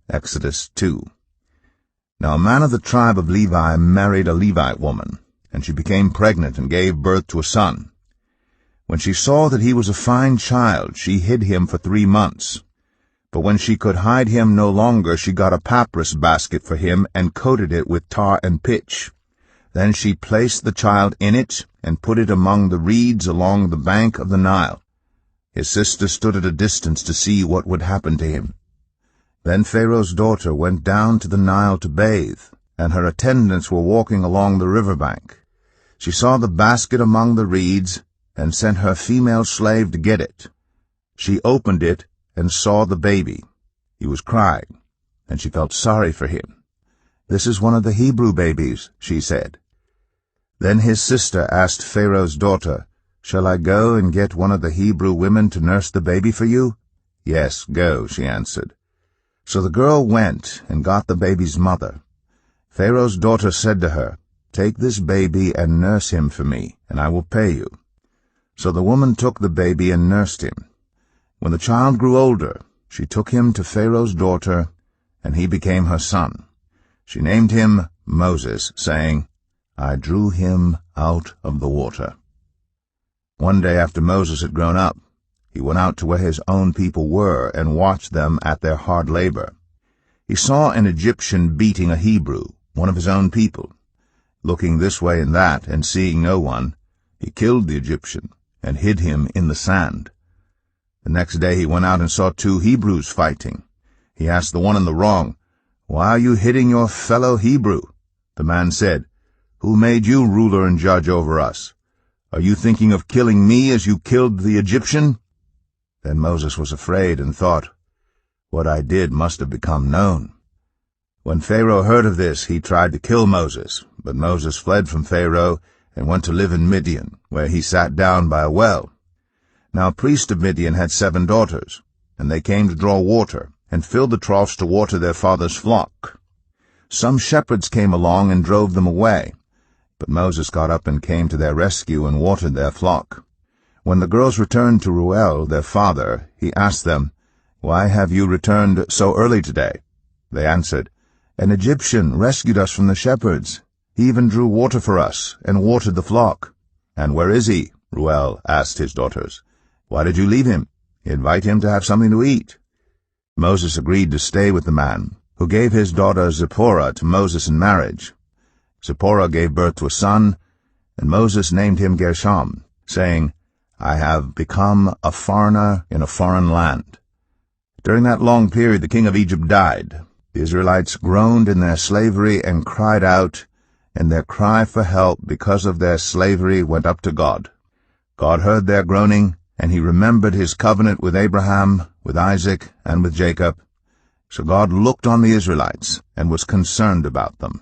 Exodus 2. Now a man of the tribe of Levi married a Levite woman, and she became pregnant and gave birth to a son. When she saw that he was a fine child, she hid him for 3 months. But when she could hide him no longer, she got a papyrus basket for him and coated it with tar and pitch. Then she placed the child in it and put it among the reeds along the bank of the Nile. His sister stood at a distance to see what would happen to him. Then Pharaoh's daughter went down to the Nile to bathe, and her attendants were walking along the river bank. She saw the basket among the reeds and sent her female slave to get it. She opened it and saw the baby. He was crying, and she felt sorry for him. "This is one of the Hebrew babies," she said. Then his sister asked Pharaoh's daughter, "Shall I go and get one of the Hebrew women to nurse the baby for you?" "Yes, go," she answered. So the girl went and got the baby's mother. Pharaoh's daughter said to her, "Take this baby and nurse him for me, and I will pay you." So the woman took the baby and nursed him. When the child grew older, she took him to Pharaoh's daughter, and he became her son. She named him Moses, saying, "I drew him out of the water." One day after Moses had grown up, he went out to where his own people were and watched them at their hard labor. He saw an Egyptian beating a Hebrew, one of his own people. Looking this way and that, and seeing no one, he killed the Egyptian and hid him in the sand. The next day he went out and saw 2 Hebrews fighting. He asked the one in the wrong, "Why are you hitting your fellow Hebrew?" The man said, "Who made you ruler and judge over us? Are you thinking of killing me as you killed the Egyptian?" Then Moses was afraid and thought, "What I did must have become known." When Pharaoh heard of this, he tried to kill Moses, but Moses fled from Pharaoh and went to live in Midian, where he sat down by a well. Now a priest of Midian had 7 daughters, and they came to draw water, and filled the troughs to water their father's flock. Some shepherds came along and drove them away, but Moses got up and came to their rescue and watered their flock. When the girls returned to Reuel, their father, he asked them, "Why have you returned so early today?" They answered, "An Egyptian rescued us from the shepherds. He even drew water for us and watered the flock." "And where is he?" Reuel asked his daughters. "Why did you leave him? Invite him to have something to eat." Moses agreed to stay with the man, who gave his daughter Zipporah to Moses in marriage. Zipporah gave birth to a son, and Moses named him Gershom, saying, "I have become a foreigner in a foreign land." During that long period the king of Egypt died. The Israelites groaned in their slavery and cried out, and their cry for help because of their slavery went up to God. God heard their groaning, and he remembered his covenant with Abraham, with Isaac, and with Jacob. So God looked on the Israelites and was concerned about them.